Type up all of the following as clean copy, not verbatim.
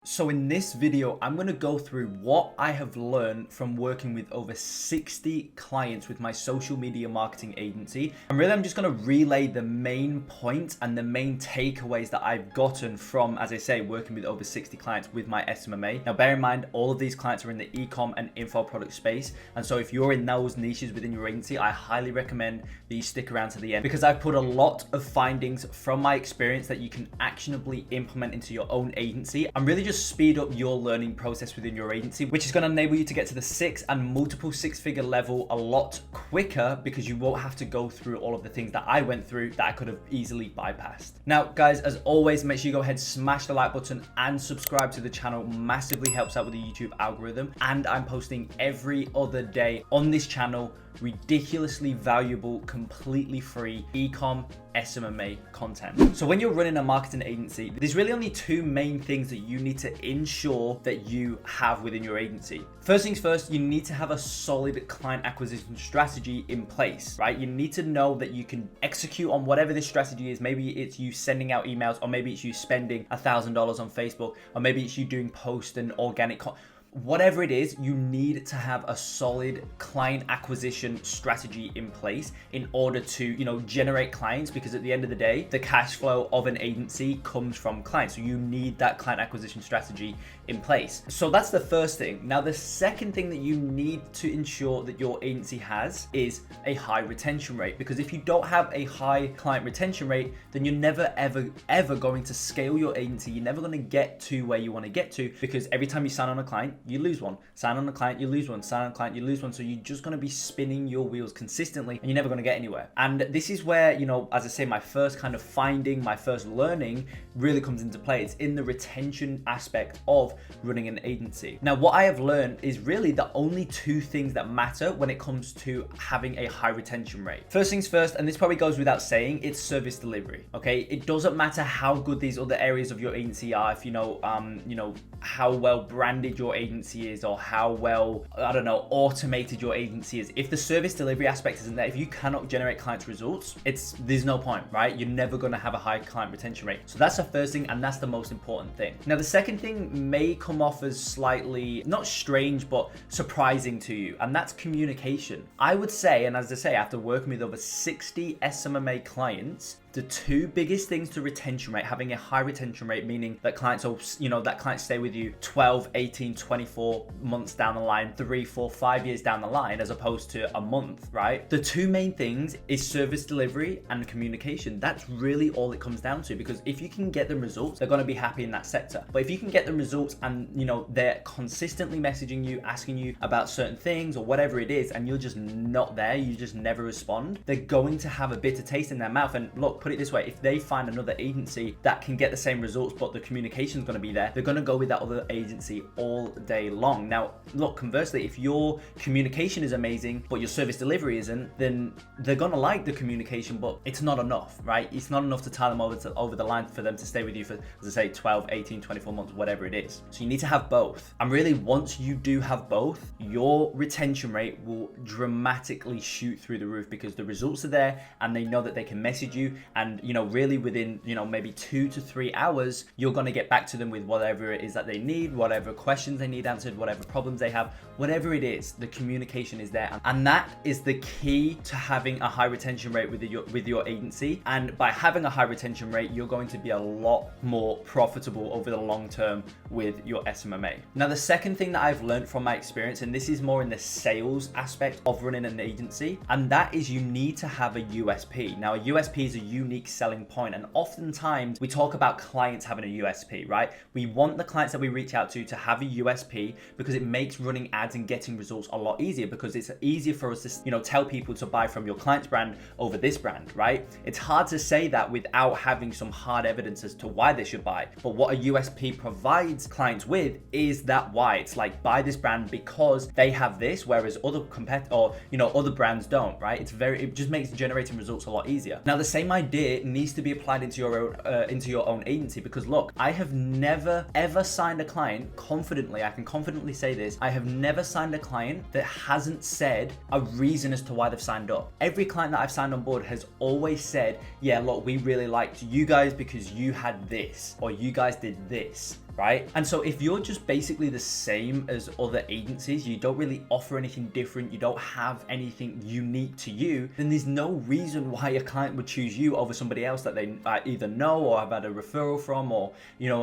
So in this video, I'm going to go through what I have learned from working with over 60 clients with my social media marketing agency. And really, I'm just going to relay the main points and the main takeaways that I've gotten from, as I say, working with over 60 clients with my SMMA. Now, bear in mind, all of these clients are in the e-com and info product space. And so if you're in those niches within your agency, I highly recommend that you stick around to the end because I've put a lot of findings from my experience that you can actionably implement into your own agency and really just speed up your learning process within your agency, which is going to enable you to get to the multiple six-figure level a lot quicker because you won't have to go through all of the things that I went through that I could have easily bypassed. Now, guys, as always, make sure you go ahead, smash the like button and subscribe to the channel. Massively helps out with the YouTube algorithm. And I'm posting every other day on this channel ridiculously valuable, completely free e-com SMMA content. So when you're running a marketing agency, there's really only two main things that you need to ensure that you have within your agency. First things first, you need to have a solid client acquisition strategy in place, right? You need to know that you can execute on whatever this strategy is. Maybe it's you sending out emails, or maybe it's you spending $1,000 on Facebook, or maybe it's you doing post and organic content. Whatever it is, you need to have a solid client acquisition strategy in place in order to, generate clients, because at the end of the day, the cash flow of an agency comes from clients. So you need that client acquisition strategy in place. So that's the first thing. Now, the second thing that you need to ensure that your agency has is a high retention rate, because if you don't have a high client retention rate, then you're never, ever going to scale your agency. You're never going to get to where you want to get to, because every time you sign on a client, you lose one. Sign on a client, you lose one. Sign on a client, you lose one. So you're just going to be spinning your wheels consistently and you're never going to get anywhere. And this is where, as I say, my first kind of finding, my first learning really comes into play. It's in the retention aspect of running an agency. Now, what I have learned is really the only two things that matter when it comes to having a high retention rate. First things first, and this probably goes without saying, it's service delivery. Okay. It doesn't matter how good these other areas of your agency are. If how well branded your agency is, or how well, automated your agency is. If the service delivery aspect isn't there, if you cannot generate clients results, there's no point, right? You're never going to have a high client retention rate. So that's the first thing, and that's the most important thing. Now, the second thing may come off as slightly, not strange, but surprising to you, and that's communication. I would say, and as I say, after working with over 60 SMMA clients, the two biggest things to retention rate, having a high retention rate, meaning that clients stay with you 12, 18, 24 months down the line, 3, 4, 5 years down the line, as opposed to a month, right? The two main things is service delivery and communication. That's really all it comes down to, because if you can get them results, they're going to be happy in that sector. But if you can get them results and, they're consistently messaging you, asking you about certain things or whatever it is, and you're just not there, you just never respond, they're going to have a bitter taste in their mouth. And look, put it this way, if they find another agency that can get the same results, but the communication is going to be there, they're going to go with that other agency all day long. Now, look, conversely, if your communication is amazing, but your service delivery isn't, then they're going to like the communication, but it's not enough, right? It's not enough to tie them over the line for them to stay with you for, as I say, 12, 18, 24 months, whatever it is. So you need to have both. And really, once you do have both, your retention rate will dramatically shoot through the roof, because the results are there and they know that they can message you, and really within maybe 2 to 3 hours, you're going to get back to them with whatever it is that they need, whatever questions they need answered, whatever problems they have, whatever it is. The communication is there, and that is the key to having a high retention rate with your agency. And by having a high retention rate, you're going to be a lot more profitable over the long term with your SMMA. Now, the second thing that I've learned from my experience, and this is more in the sales aspect of running an agency, and that is you need to have a USP. Now, a USP is a unique selling point, and oftentimes we talk about clients having a USP, right? We want the clients that we reach out to have a USP, because it makes running ads and getting results a lot easier, because it's easier for us to tell people to buy from your client's brand over this brand, right? It's hard to say that without having some hard evidence as to why they should buy. But what a USP provides clients with is that why. It's like, buy this brand because they have this, whereas other other brands don't, right? It just makes generating results a lot easier. Now, the same idea needs to be applied into your own agency, because look, I have never ever signed a client confidently. I can confidently say this. I have never signed a client that hasn't said a reason as to why they've signed up. Every client that I've signed on board has always said, yeah, look, we really liked you guys because you had this, or you guys did this. right? And so if you're just basically the same as other agencies, you don't really offer anything different, you don't have anything unique to you, then there's no reason why a client would choose you over somebody else that they either know or have had a referral from, or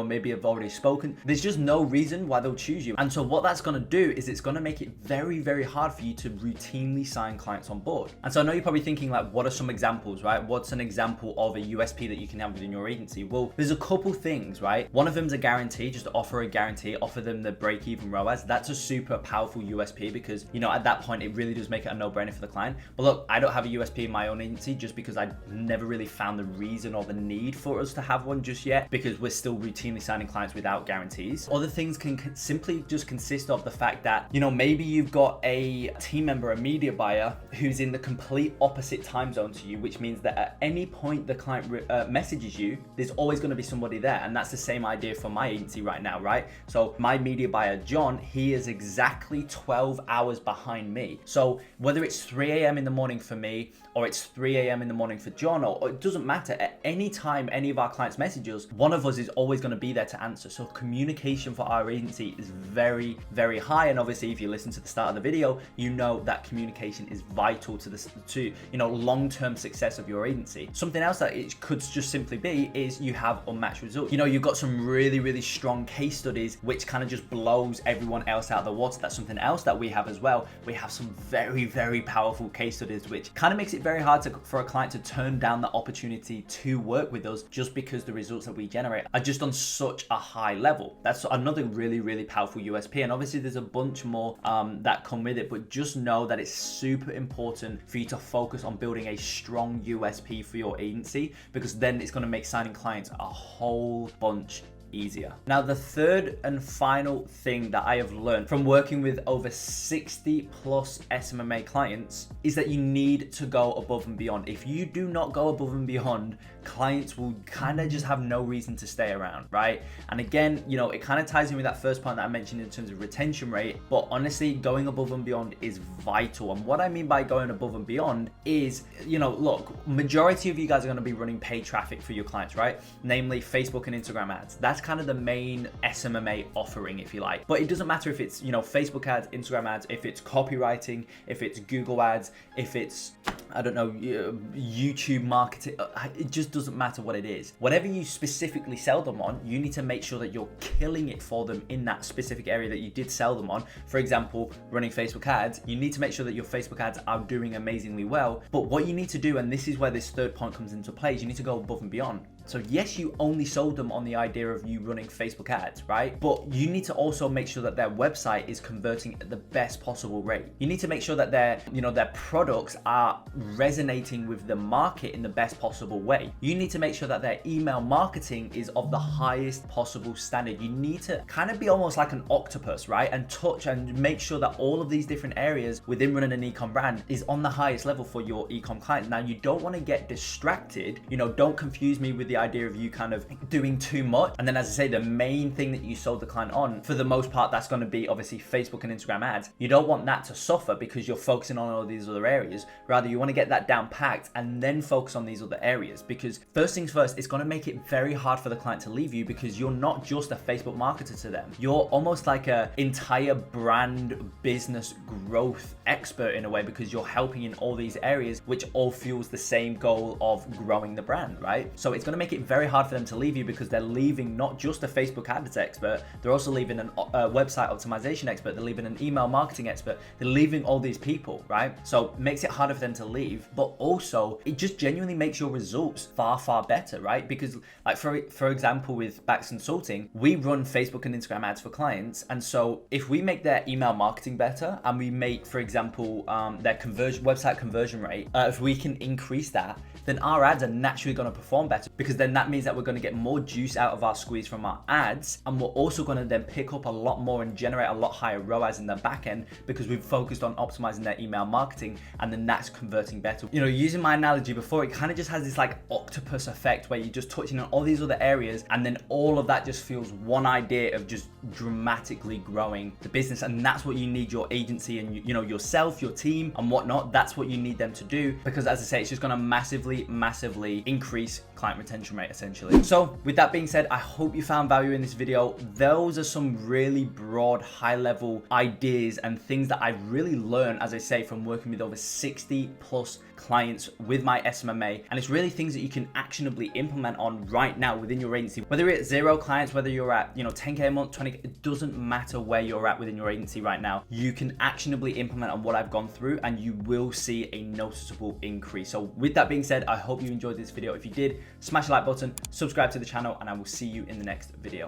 maybe have already spoken. There's just no reason why they'll choose you. And so what that's going to do is it's going to make it very, very hard for you to routinely sign clients on board. And so I know you're probably thinking, like, what are some examples, right? What's an example of a USP that you can have within your agency? Well, there's a couple things, right? One of them is a guarantee. Just offer a guarantee, offer them the break-even ROAS. That's a super powerful USP because, at that point, it really does make it a no-brainer for the client. But look, I don't have a USP in my own agency just because I never really found the reason or the need for us to have one just yet, because we're still routinely signing clients without guarantees. Other things can simply just consist of the fact that, maybe you've got a team member, a media buyer, who's in the complete opposite time zone to you, which means that at any point the client messages you, there's always going to be somebody there. And that's the same idea for my agency right now, right? So my media buyer, John, he is exactly 12 hours behind me. So whether it's 3 a.m. in the morning for me, or it's 3 a.m. in the morning for John, or it doesn't matter, at any time any of our clients message us, one of us is always going to be there to answer. So communication for our agency is very, very high. And obviously, if you listen to the start of the video, you know that communication is vital to long-term success of your agency. Something else that it could just simply be is you have unmatched results. You've got some really, really strong case studies, which kind of just blows everyone else out of the water. That's something else that we have as well. We have some very, very powerful case studies, which kind of makes it very hard for a client to turn down the opportunity to work with us just because the results that we generate are just on such a high level. That's another really, really powerful USP. And obviously there's a bunch more that come with it, but just know that it's super important for you to focus on building a strong USP for your agency, because then it's going to make signing clients a whole bunch easier. Now, the third and final thing that I have learned from working with over 60 plus SMMA clients is that you need to go above and beyond. If you do not go above and beyond, clients will kind of just have no reason to stay around, right? And again, it kind of ties in with that first point that I mentioned in terms of retention rate, but honestly, going above and beyond is vital. And what I mean by going above and beyond is, look, majority of you guys are going to be running paid traffic for your clients, right? Namely Facebook and Instagram ads. That's kind of the main SMMA offering, if you like. But it doesn't matter if it's, Facebook ads, Instagram ads, if it's copywriting, if it's Google ads, if it's, I don't know, YouTube marketing. It just doesn't matter what it is. Whatever you specifically sell them on, you need to make sure that you're killing it for them in that specific area that you did sell them on. For example, running Facebook ads, you need to make sure that your Facebook ads are doing amazingly well. But what you need to do, and this is where this third point comes into play, is you need to go above and beyond. So yes, you only sold them on the idea of you running Facebook ads, right? But you need to also make sure that their website is converting at the best possible rate. You need to make sure that their products are resonating with the market in the best possible way. You need to make sure that their email marketing is of the highest possible standard. You need to kind of be almost like an octopus, right? And touch and make sure that all of these different areas within running an e-com brand is on the highest level for your e-com client. Now, you don't want to get distracted. Don't confuse me with the idea of you kind of doing too much. And then, as I say, the main thing that you sold the client on, for the most part, that's going to be obviously Facebook and Instagram ads. You don't want that to suffer because you're focusing on all these other areas. Rather, you want to get that down packed and then focus on these other areas, because first things first, it's going to make it very hard for the client to leave you, because you're not just a Facebook marketer to them. You're almost like an entire brand business growth expert in a way, because you're helping in all these areas, which all fuels the same goal of growing the brand, right? So it's going to make it very hard for them to leave you, because they're leaving not just a Facebook ads expert, they're also leaving a website optimization expert, they're leaving an email marketing expert, they're leaving all these people, right? So it makes it harder for them to leave, but also it just genuinely makes your results far, far better, right? Because like for example, with Bax Consulting, we run Facebook and Instagram ads for clients. And so if we make their email marketing better, and we make, for example, their website conversion rate, if we can increase that, then our ads are naturally going to perform better, because then that means that we're going to get more juice out of our squeeze from our ads, and we're also going to then pick up a lot more and generate a lot higher ROAS in the back end, because we've focused on optimizing their email marketing, and then that's converting better. Using my analogy before, it kind of just has this like octopus effect where you're just touching on all these other areas, and then all of that just fuels one idea of just dramatically growing the business. And that's what you need your agency and yourself, your team and whatnot, that's what you need them to do, because as I say, it's just going to massively increase client retention retention rate essentially. So with that being said, I hope you found value in this video. Those are some really broad, high level ideas and things that I've really learned, as I say, from working with over 60 plus clients with my SMMA. And it's really things that you can actionably implement on right now within your agency. Whether you're at 0 clients, whether you're at 10K a month, 20K, it doesn't matter where you're at within your agency right now. You can actionably implement on what I've gone through and you will see a noticeable increase. So with that being said, I hope you enjoyed this video. If you did, smash the like button, subscribe to the channel, and I will see you in the next video.